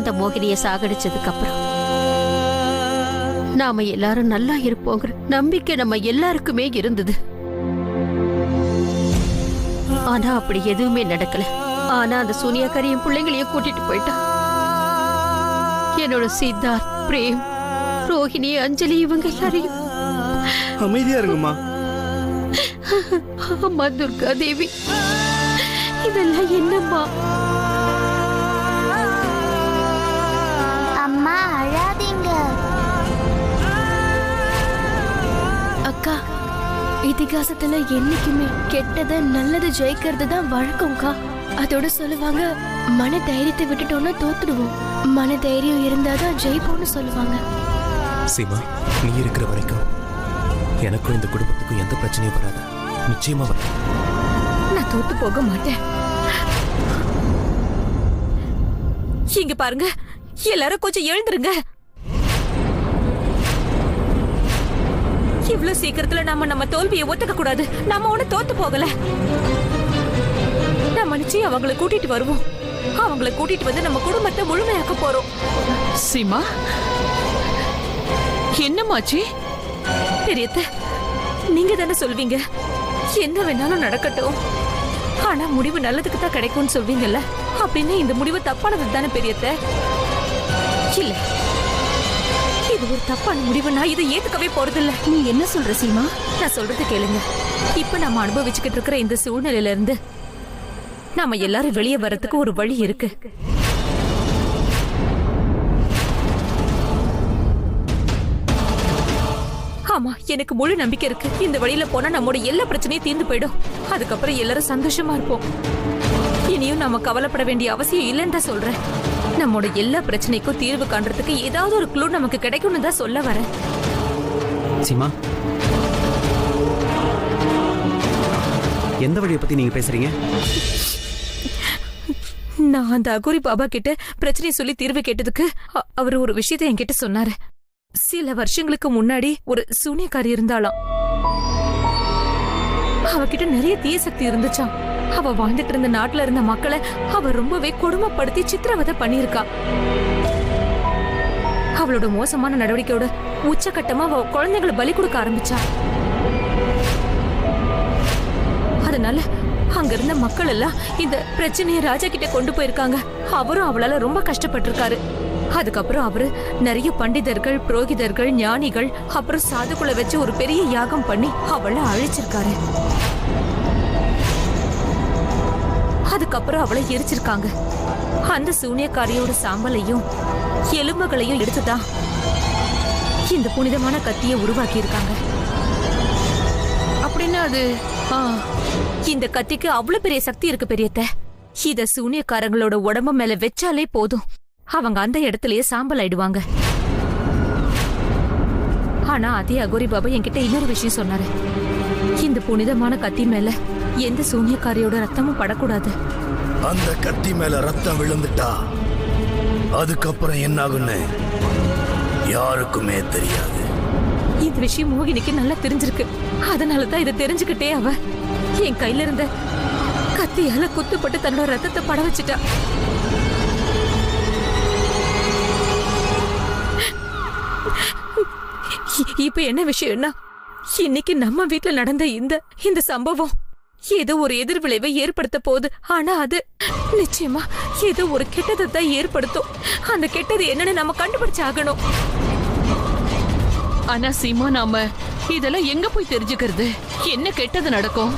அந்த மோகினிய சாகடிச்சதுக்கு அப்புறம் நாம எல்லாரும் நல்லா இருப்போங்கிற நம்பிக்கை நம்ம எல்லாருக்குமே இருந்தது. ஆனா அப்படி எதுவுமே நடக்கல. ஆனா அந்த சூனியாக்காரியும் பிள்ளைங்களையும் கூட்டிட்டு போயிட்டா. என்னோட சித்தார்த், பிரேம், ரோஹிணி, அஞ்சலி இவங்க எல்லாரையும். அமைதியா இருங்கம்மா. அம்மா துர்கா தேவி, இதெல்லாம் என்னம்மா? அம்மா அழாதீங்க. அக்கா, இதிகாசத்துல என்னைக்குமே கெட்டத நல்லது ஜெயிக்கிறது தான் வழக்கம்க்கா. அதோட சொல்லுவாங்க, மன தைரியத்தை விட்டுட்டோம்னா தோத்துடுவோம், மன தைரியம் இருந்தாதான் ஜெயிப்போம்னு சொல்லுவாங்க. சீமா, நீ இருக்கிற வரைக்கும் எனக்கும் இந்த குடும்பத்துக்கும் எந்த பிரச்சனையும் வராது. நிச்சயமா வர. நான் தோத்து போக மாட்டேன். இங்க பாருங்க, எல்லாரும் கொஞ்சம் எழுந்துருங்க. இவ்வளவு சீக்கிரத்துல நம்ம தோல்வியை ஒத்துக்க கூடாது. நம்ம ஒண்ணு தோத்து போகல. நம்ம நிச்சயம் அவங்களை கூட்டிட்டு வருவோம். அவங்களை கூட்டிட்டு வந்து நம்ம குடும்பத்தை முழுமையாக்க போறோம். சீமா, என்னமாச்சு? பெரியத்த, நீங்க தானே சொல்வீங்க என்ன வேணாலும் நடக்கட்டும், ஆனா முடிவு நல்லதுக்கு தான் கிடைக்கும்னு சொல்வீங்கல்ல. அப்படின்னு இந்த முடிவு தப்பானது தானே பெரியத்த? இல்ல, இது ஒரு தப்பான முடிவு. நான் இதை ஏத்துக்கவே போறதில்ல. நீ என்ன சொல்ற சீமா? நான் சொல்றது கேளுங்க. இப்ப நம்ம அனுபவிச்சுக்கிட்டு இருக்கிற இந்த சூழ்நிலையில இருந்து நாம எல்லாரும் வெளியே வர்றதுக்கு ஒரு வழி இருக்கு. ஆமா, எனக்கு முழு நம்பிக்கை இருக்கு. இந்த வழியில போனா நம்மோட எல்லா பிரச்சனையும் தீர்ந்து போயிடும். அதுக்கப்புறம் எல்லாரும் சந்தோஷமா இருப்போம். இனியும் நாம கவலைப்பட வேண்டிய அவசியம் இல்லைன்னு தான் சொல்றேன். நம்மோட எல்லா பிரச்சனைக்கும் தீர்வு காண்றதுக்கு ஏதாவது ஒரு க்ளூ நமக்கு கிடைக்கும்னு தான் சொல்ல வரேன். சீமா, எந்த வழியை பத்தி நீங்க பேசுறீங்க? நான் அந்த அகோரி பாபா கிட்ட பிரச்சனையை சொல்லி தீர்வு கேட்டதுக்கு அவர் ஒரு விஷயத்தை என்கிட்ட சொன்னாரு. சில வருஷங்களுக்கு முன்னாடி ஒரு சூனியக்காரி இருந்தாளாம். அவகிட்ட நிறைய தீய சக்தி இருந்துச்சாம். அவ வாழ்ந்துட்டு இருந்த நாட்டுல இருந்த மக்களை அவ ரொம்பவே கொடுமைப்படுத்தி சித்திரவதை பண்ணிருக்கா. அவளோட மோசமான நடவடிக்கையோட உச்சகட்டமா அவ குழந்தைகளை பலி கொடுக்க ஆரம்பிச்சா. அதனால அங்க இருந்த மக்கள் எல்லாம் இந்த பிரச்சனையை ராஜா கிட்ட கொண்டு போயிருக்காங்க. அவரும் அவளால ரொம்ப கஷ்டப்பட்டிருக்காரு. அதுக்கப்புறம் அவரு நிறைய பண்டிதர்கள், புரோகிதர்கள், ஞானிகள், அப்புறம் சாதுக்குள்ள வச்சு ஒரு பெரிய யாகம் பண்ணி அவளை அழிச்சிருக்காரு. அதுக்கப்புறம் அவளை எரிச்சிருக்காங்க. அந்த சூனியக்காரியோட சாம்பலையும் எலும்புகளையும் எடுத்துதான் இந்த புனிதமான கத்தியை உருவாக்கி இருக்காங்க. அப்படின்னா அது இந்த கத்திக்கு அவ்வளவு பெரிய சக்தி இருக்கு பெரியத்த. இத சூனியக்காரங்களோட உடம்பு மேல வச்சாலே போதும், அவங்க அந்த இடத்துலயே சாம்பல் ஆயிடுவாங்க. ஆனா அதே அகோரி பாபா என்கிட்ட இன்னொரு விஷயம் சொன்னாரு. இந்த புனிதமான கத்தி மேல எந்த சூனியக்காரியோட ரத்தமும் படக்கூடாது. அந்த கத்தி மேல ரத்தம் விழுந்துட்டா அதுக்கப்புறம் என்ன ஆகுன்னு யாருக்குமே தெரியாது. இந்த விஷயம் மோகினிக்கு நல்லா தெரிஞ்சிருக்கு. அதனாலதான் இதை தெரிஞ்சுக்கிட்டே அவ என் கையில இருந்த கத்தியால குத்துப்பட்டு தன்னோட ரத்தத்தை பட வச்சுட்டா. இப்ப என்ன விஷயம்னா, இன்னைக்கு நம்ம வீட்டுல நடந்த இந்த சம்பவம் ஏதோ ஒரு எதிர்விளைவை ஏற்படுத்த போகுது. ஆனா அது நிச்சயமா ஏதோ ஒரு கெட்டதை தான் ஏற்படுத்தும். அந்த கெட்டது என்னன்னு நம்ம கண்டுபிடிச்சு ஆகணும். ஆனா சீமா, நாம இதெல்லாம் எங்க போய் தெரிஞ்சுக்கிறது? என்ன கெட்டது நடக்கும்?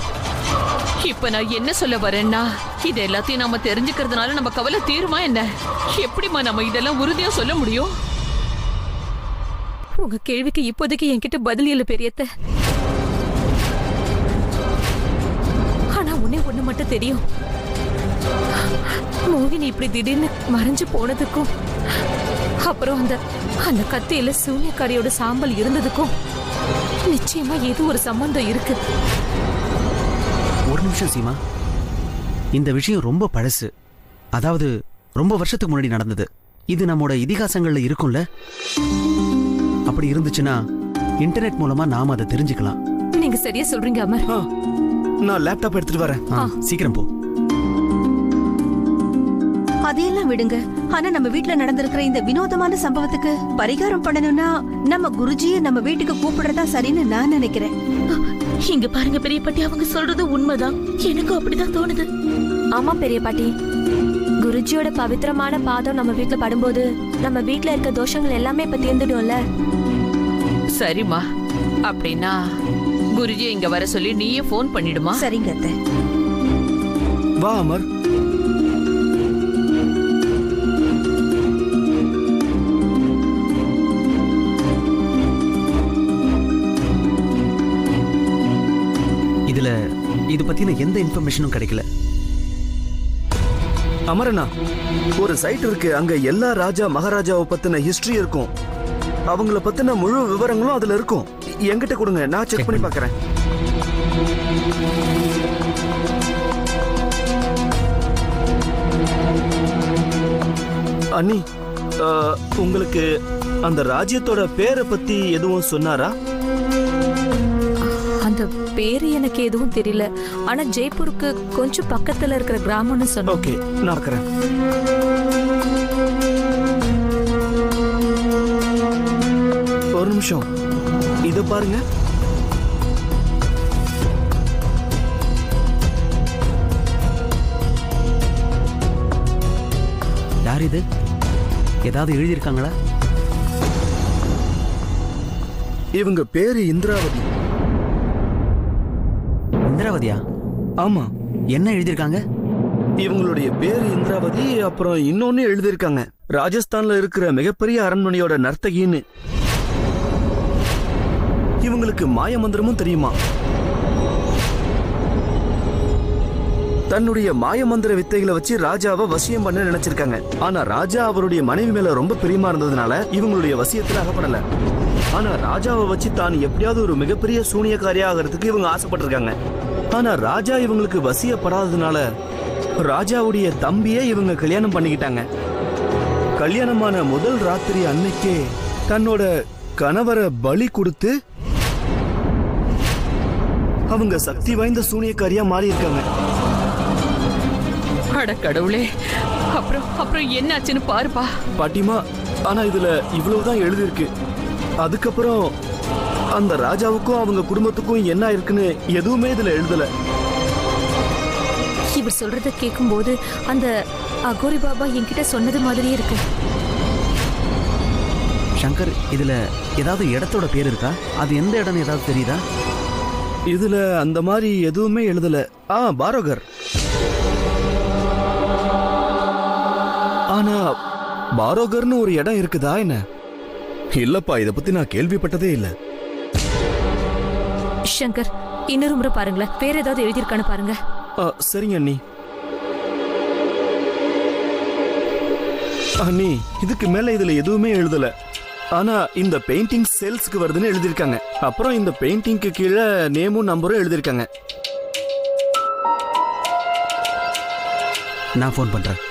இப்ப நான் என்ன சொல்ல வரேன்னா, இது எல்லாத்தையும் நாம தெரிஞ்சுக்கிறதுனால நம்ம கவலை தீருமா என்ன? எப்படிமா நம்ம இதெல்லாம் உறுதியா சொல்ல முடியும்? உங்க கேள்விக்கு இப்போதைக்கு என்கிட்ட பதில் இல்ல பெரியத்த. ஆனா ஒண்ணு மட்டும் தெரியும். மோகினி இப்படி திடீர்னு மறைஞ்சு போனதுக்கும் அப்புறம் அந்த கத்தியில சூனியக்காரியோட சாம்பல் இருந்ததுக்கும் நிச்சயமா ஏதோ ஒரு சம்பந்தம் இருக்கு. ஒரு நிமிஷம் சீமா, இந்த விஷயம் ரொம்ப பழசு. அதாவது ரொம்ப வருஷத்துக்கு முன்னாடி நடந்தது. இது நம்மோட இதிகாசங்கள்ல இருக்கும்ல. அப்படி இருந்துச்சுன்னா இன்டர்நெட் மூலமா நாம அதை தெரிஞ்சுக்கலாம். நீங்க சரியா சொல்றீங்க அமர். நான் லேப்டாப் எடுத்துட்டு வரேன். சீக்கிரம் போ. அதையெல்லாம் விடுங்க. ஆனா நம்ம வீட்ல நடந்திருக்கிற இந்த வினோதமான சம்பவத்துக்கு பரிகாரம் பண்ணணும்னா நம்ம குருஜியை நம்ம வீட்டுக்கு கூப்பிடுறதா சரின்னு நான் நினைக்கிறேன். இங்க பாருங்க பெரிய பாட்டி, அவங்க சொல்றது உண்மைதான். எனக்கும் அப்படிதான் தோணுது. ஆமா பெரிய பாட்டி, குருஜியோட பவித்திரமான பாதம் நம்ம வீட்ல படும்போது நம்ம வீட்ல இருக்க தோஷங்கள் எல்லாமே இப்ப தீர்ந்துடும்ல. சரிம்மா, அப்படின்னா குருஜி இங்க வர சொல்லி நீயே போன் பண்ணிடுமா? சரிங்க அத்தை. வா அமர். இதுல இது பத்தின எந்த இன்ஃபர்மேஷனும் கிடைக்கல. அமரண்ணா, ஒரு சைட் இருக்கு, அங்க எல்லா ராஜா மகாராஜாவை பத்தின ஹிஸ்டரி இருக்கும். அவங்கள பத்தின முழு விவரங்களும் அதுல இருக்கும். என்கிட்ட கொடுங்க, நான் செக் பண்ணி பார்க்கறேன். அண்ணி, உங்களுக்கு அந்த ராஜ்யத்தோட பேரை பத்தி எதுவும் சொன்னாரா? அந்த பேரு எனக்கு எதுவும் தெரியல. ஆனா ஜெய்ப்பூருக்கு கொஞ்சம் பக்கத்துல இருக்கிற கிராமம்னு சொன்னேன். ஓகே, நான் பார்க்கறேன். ஒரு நிமிஷம், இத பாருங்க. யார் இது? ஏதாவது எழுதியிருக்காங்களா? இவங்க பேரு இந்திராவதி. இந்திராவதியா? ஆமா. என்ன எழுதியிருக்காங்க? இவங்களுடைய பேரு இந்திராவதி, அப்புறம் இன்னொன்னு எழுதியிருக்காங்க, ராஜஸ்தான்ல இருக்கிற மிகப்பெரிய அரண்மனையோட நர்த்தகின்னு. இவங்களுக்கு மாய மந்திரமும் தெரியுமா? தன்னுடைய மாய மந்திர வித்தைகளை வச்சு ராஜாவை வசியம் பண்ண நினைச்சிருக்காங்க. ஆனா ராஜா அவருடைய மனைவி மேல ரொம்ப பிரியமா இருந்ததுனால இவங்களுடைய வசியத்துல அகப்படல. ஆனா ராஜாவை வச்சு தான் எப்படியாவது ஒரு மிகப்பெரிய சூனியக்காரியா ஆகிறதுக்கு இவங்க ஆசைப்பட்டிருக்காங்க. ஆனா ராஜா இவங்களுக்கு வசியப்படாததுனால ராஜாவுடைய தம்பியே இவங்க கல்யாணம் பண்ணிக்கிட்டாங்க. கல்யாணமான முதல் ராத்திரி அன்னைக்கே தன்னோட கணவரை பலி கொடுத்து அவங்க சக்தி வாய்ந்த சூனியக்காரியா மாறி இருக்காங்க. அட கடவுளே, அப்புறம் என்ன ஆச்சுன்னு பாருப்பா. பாட்டிமா, ஆனா இதுல இவ்வளவுதான் எழுதியிருக்கு. அதுக்கப்புறம் அந்த ராஜாவுக்கும் அவங்க குடும்பத்துக்கும் என்ன இருக்குன்னு எதுவுமே இதுல எழுதல. இவர் சொல்றத கேட்கும்போது அந்த அகோரி பாபா என்கிட்ட சொன்னது மாதிரியே இருக்கு. சங்கர், இதுல ஏதாவது இடத்தோட பேர் இருக்கா? அது எந்த இடம்னு ஏதாவது தெரியுதா? இதுல அந்த மாதிரி எதுவுமே எழுதல. பாரோகர். ஆனா பாரோகர்னு ஒரு இடம் இருக்குதா என்ன? இல்லப்பா, இத பத்தி நான் கேள்விப்பட்டதே இல்ல. சங்கர், இன்னொரு முறை பாருங்களேன், வேற ஏதாவது எழுதியிருக்கான்னு பாருங்க. சரிங்க அண்ணி. அண்ணி, இதுக்கு மேல இதுல எதுவுமே எழுதல. ஆனா இந்த பெயிண்டிங் சேல்ஸ்க்கு வருதுன்னு எழுதியிருக்காங்க. அப்புறம் இந்த பெயிண்டிங்க்கு கீழே நேமும் நம்பரும் எழுதியிருக்காங்க. நான் ஃபோன் பண்றேன்.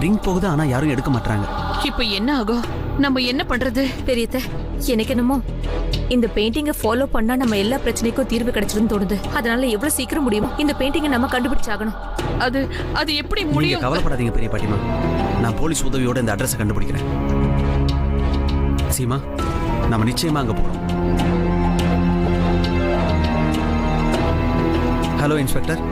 ரிங் போகுது, ஆனா யாரும் எடுக்க மாட்டாங்க. இப்ப என்ன ஆகும்? நம்ம என்ன பண்றது? பெரியத்த, எனக்கு என்னமோ இந்த பெயிண்டிங்கை ஃபாலோ பண்ணா நம்ம எல்லா பிரச்சனைக்கும் தீர்வு கிடைச்சிருன்னு தோணுது. அதனால எவ்வளவு சீக்கிரம் முடியுமோ இந்த பெயிண்டிங்கை நம்ம கண்டுபிடிச்சாகணும். அது எப்படி நீங்க முடியும்? கவலைப்படாதீங்க பெரிய பாட்டிமா, நான் போலீஸ் உதவியோட இந்த அட்ரஸை கண்டுபிடிக்கிறேன். சீமா, நம்ம நிச்சயமா அங்க போறோம். Hello inspector.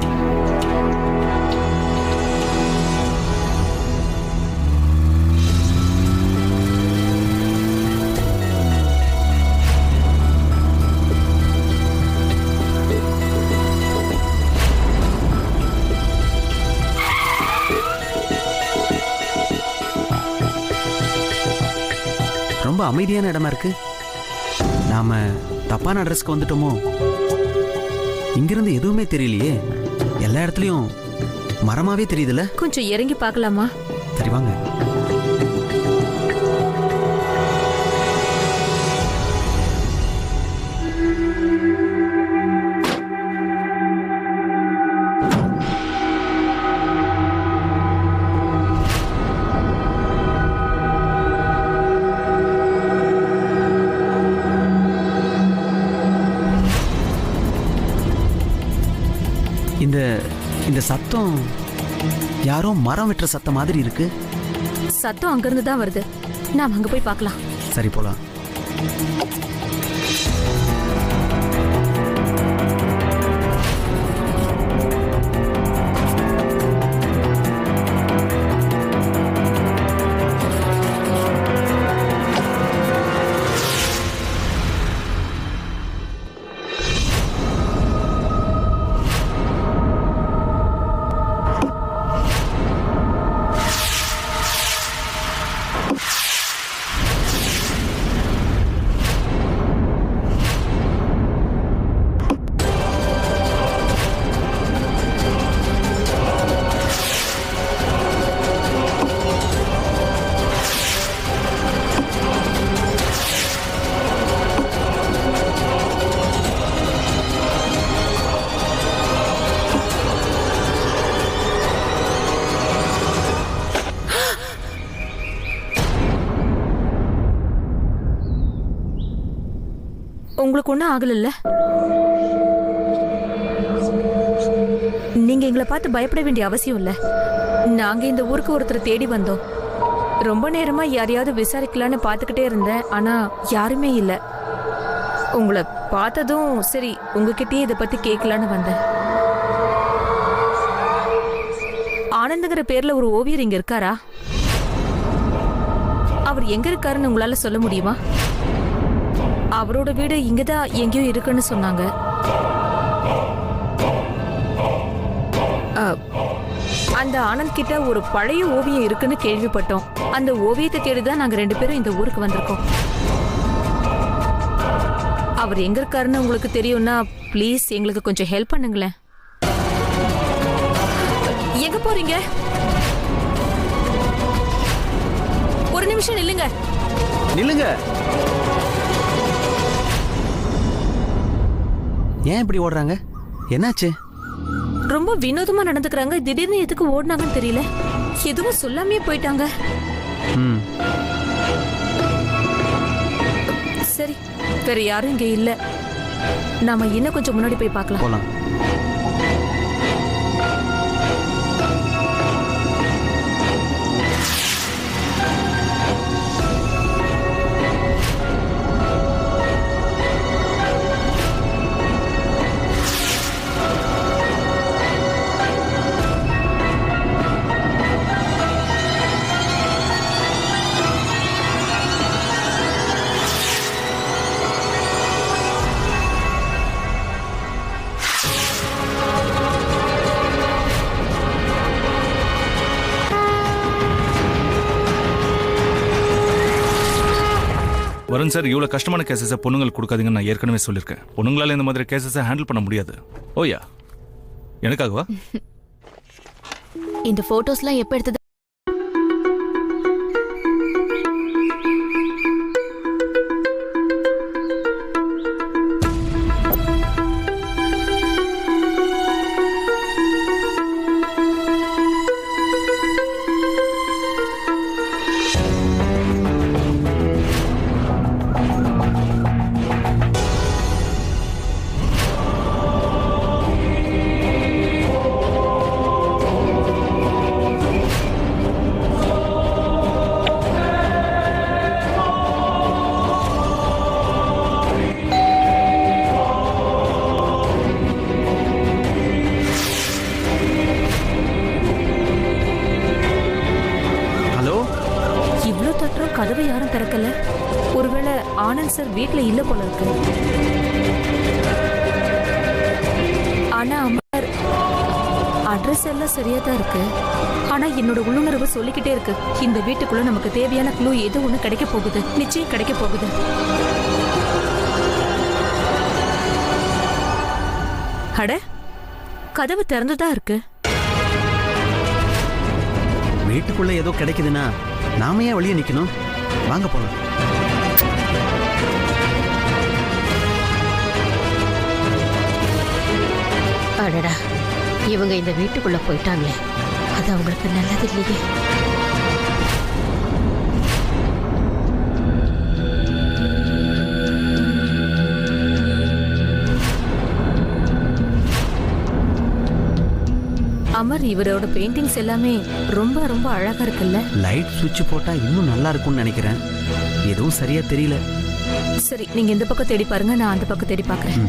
ரொம்ப அமைதியான இடமா இருக்கு. நாம தப்பான அட்ரஸ்க்கு வந்துட்டோமோ? இங்கிருந்து எதுவுமே தெரியலையே. எல்லா இடத்துலயும் மரமாவே தெரியுதுல்ல. கொஞ்சம் இறங்கி பார்க்கலாமா? சரி வாங்க. இந்த சத்தம் யாரோ மரம் வெட்டுற சத்தம் மாதிரி இருக்கு. சத்தம் அங்கிருந்து தான் வருது. நாம் அங்க போய் பார்க்கலாம். சரி போலாம். உங்களுக்கு ஒன்றும் ஆகல? நீங்க எங்களை பார்த்து பயப்பட வேண்டிய அவசியம் இல்ல. நாங்க இந்த ஊருக்கு ஒருத்தரை தேடி வந்தோம். ரொம்ப நேரமா யாரையாவது விசாரிக்கலான்னு பார்த்துக்கிட்டே இருந்தேன். ஆனா யாருமே இல்ல. உங்களை பார்த்ததும் சரி உங்ககிட்டயே இதை பத்தி கேட்கலான்னு வந்தேன். ஆனந்துங்கிற பேர்ல ஒரு ஓவியர் இங்க இருக்காரா? அவர் எங்க இருக்காருன்னு உங்களால சொல்ல முடியுமா? அவரோட வீடு இங்கதான் எங்கேயோ இருக்குன்னு சொன்னாங்க. அந்த ஆனந்த் கிட்ட ஒரு பழைய ஓவியம் இருக்குன்னு கேள்விப்பட்டோம். அந்த ஓவியத்தை தேடிதான் நாங்க 2 பேரும் இந்த ஊருக்கு வந்திருக்கோம். அவர் எங்க இருக்காருன்னு உங்களுக்கு தெரியும்னா ப்ளீஸ் எங்களுக்கு கொஞ்சம் ஹெல்ப் பண்ணுங்களேன். எங்க போறீங்க? ஒரு நிமிஷம் நில்லுங்க. நில்லுங்க. ஏன் இப்படி ஓடுறாங்க? என்னாச்சு? ரொம்ப வினோதமா நடந்துக்கிறாங்க. திடீர்னு எதுக்கு ஓடினாங்கன்னு தெரியல. எதுவும் சொல்லாமே போயிட்டாங்க. சரி, வேற யாரும் இங்க இல்ல. நாம இன்னும் கொஞ்சம் முன்னாடி போய் பார்க்கலாம். போலாம். வருண் சார், இவ்வளோ கஷ்டமான கேசஸை பொண்ணுங்களுக்கு கொடுக்காதீங்கன்னு நான் ஏற்கனவே சொல்லியிருக்கேன். பொண்ணுங்களால இந்த மாதிரி கேசஸை ஹேண்டில் பண்ண முடியாது. ஓயா, எனக்காகவா? இந்த போட்டோஸ்லாம் எப்ப எடுத்தது? கதவை யாரும் திறக்கல. ஒருவேளை ஆனந்த் சார் வீட்டுல இல்ல போல இருக்கு. ஆனா அமர் அட்ரஸ் எல்லாம் சரியா தான் இருக்கு. ஆனா என்னோட உள்ளுணர்வு சொல்லிக்கிட்டே இருக்கு, இந்த வீட்டுக்குள்ள நமக்கு தேவையான க்ளூ ஏதோ ஒண்ணு கிடைக்க போகுது. நிச்சயம் கிடைக்க போகுது. அட, கதவு திறந்துதான் இருக்கு. வீட்டுக்குள்ள ஏதோ கிடைக்குதுன்னா நாம ஏன் வெளியே நிக்கணும்? வாங்க போலாம். அடடா, இவங்க இந்த வீட்டுக்குள்ள போயிட்டாங்களே, அது அவங்களுக்கு நல்லது இல்லையே. அமர், இவரோட பெயிண்டிங்ஸ் எல்லாமே ரொம்ப ரொம்ப அழகா இருக்குல்ல? லைட் சுவிட்ச் போட்டா இன்னும் நல்லா இருக்கும்னு நினைக்கிறேன். எதுவும் சரியா தெரியல. சரி, நீங்க இந்த பக்கம் தேடி பாருங்க, நான் அந்த பக்கம் தேடி பார்க்கறேன்.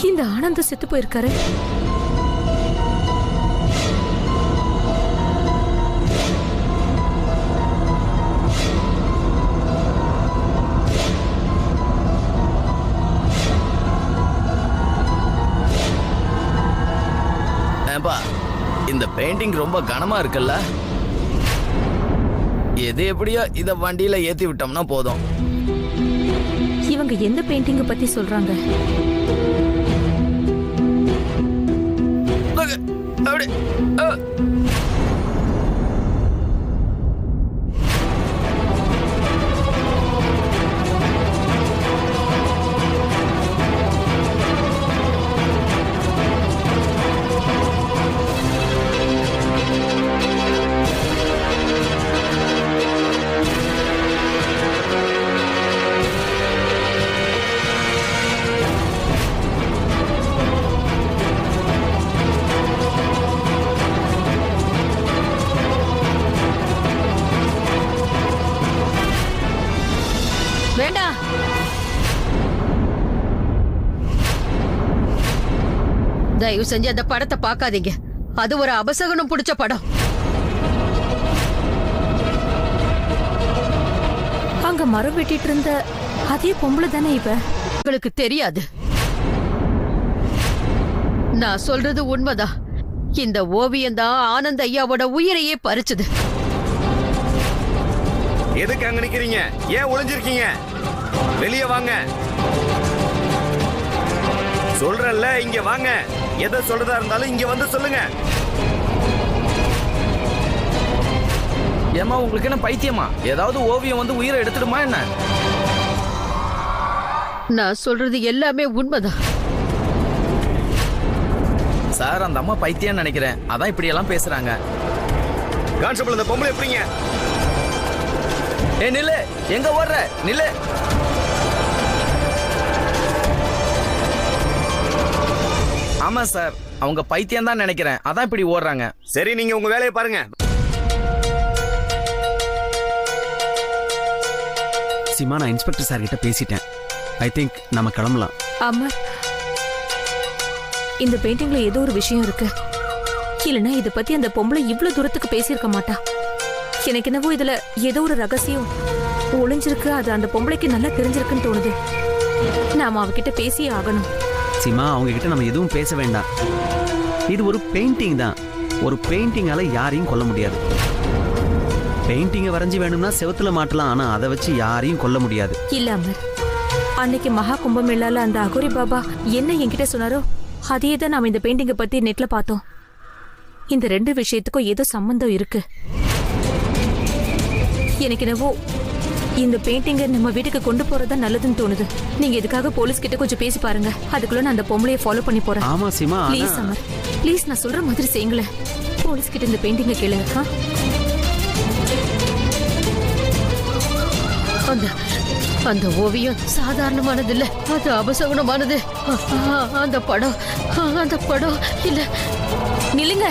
இந்த ஆனந்த செத்து போயிருக்காரு. இந்த பெயிண்டிங் ரொம்ப கனமா இருக்குல்ல? எது எப்படியோ இத வண்டியில ஏத்தி விட்டோம்னா போதும். இவங்க எந்த பெயிண்டிங்க பத்தி சொல்றாங்க? அப்படி வேண்டாம். தயவு செஞ்சு அந்த படத்தை பார்க்காதீங்க. அது ஒரு அபசகுனம் பிடிச்ச படம். அங்க மரம் வெட்டிட்டு இருந்த அதே பொம்பளை தானே இவ? உங்களுக்கு தெரியாது. நான் சொல்றது உண்மைதான். இந்த ஓவியம் தான் ஆனந்த் ஐயாவோட உயிரையே பறிச்சது. எதுக்கு அங்க நிக்கிறீங்க? ஏன் ஒளிஞ்சிருக்கீங்க? வெளியே வாங்க. சொல்றேன்ல, இங்க வாங்க. எதை சொல்றதா இருந்தாலும் இங்க வந்து சொல்லுங்க. ஏமா, உங்களுக்கு என்ன பைத்தியமா? ஏதாவது ஓவியம் வந்து உயிரை எடுத்துடுமா என்ன? நான் சொல்றது எல்லாமே உண்மைதான். சார், அந்த அம்மா பைத்தியம் நினைக்கிறேன். அதான் இப்படி எல்லாம் பேசுறாங்க. கான்ஸ்டபிள், இந்த பொம்பளை எப்படிங்க? ஏ நில்லு, எங்க ஓடுற? நில்லு. ஆமா சார், அவங்க பைத்தியம் தான் நினைக்கிறேன். அதான் இப்படி ஓடுறாங்க. சரி, நீங்க உங்க வேலையை பாருங்க. சீமா, நான் இன்ஸ்பெக்டர் சார் கிட்ட பேசிட்டேன். ஐ திங்க் நம்ம கிளம்பலாம். அமர், இந்த பெயிண்டிங்ல ஏதோ ஒரு விஷயம் இருக்கு. இல்லனா இத பத்தி அந்த பொம்பளை இவ்வளவு தூரத்துக்கு பேசியிருக்க மாட்டா. எனக்கு என்னவோ இதுல ஏதோ ஒரு ரகசியம் ஒளிஞ்சிருக்கு. அது அந்த பொம்பளைக்கு நல்லா தெரிஞ்சிருக்குன்னு தோணுது. நாம அவகிட்ட பேசியே ஆகணும். சீமா, அவங்க கிட்ட நம்ம எதுவும் பேச வேண்டாம். இது ஒரு பெயிண்டிங் தான். ஒரு பெயிண்டிங்கால யாரையும் கொல்ல முடியாது. பெயிண்டிங்கை வரைஞ்சி வேணும்னா செவுத்துல மாட்டலாம். ஆனா அதை வச்சு யாரையும் கொல்ல முடியாது. இல்ல அமர், அன்னைக்கு மகா கும்பமேளால அந்த அகோரி பாபா என்ன என்கிட்ட சொன்னாரோ அதே தான் நாம இந்த பெயிண்டிங்கை பத்தி நெட்ல பார்த்தோம். இந்த ரெண்டு விஷயத்துக்கும் ஏதோ சம்பந்தம் இருக்கு. எனக்கு என்னவோ இந்த பெயிண்டிங்கை நம்ம வீட்டுக்கு கொண்டு போறதா நல்லதுன்னு தோணுது. நீங்க இதுக்காக போலீஸ் கிட்ட கொஞ்சம் பேசி பாருங்க. அதுக்குள்ள நான் அந்த பொம்பளையை ஃபாலோ பண்ணி போறேன். ஆமா சீமா, ஆனா- ப்ளீஸ் அமர், ப்ளீஸ் நான் சொல்ற மாதிரி செய்யுங்களேன். போலீஸ் கிட்ட இந்த பெயிண்டிங்கை கேளுங்க. அந்த அந்த ஓவியம் சாதாரணமானது இல்ல, அது அபசகுணமானது. அந்த படம் இல்ல. நில்லுங்க.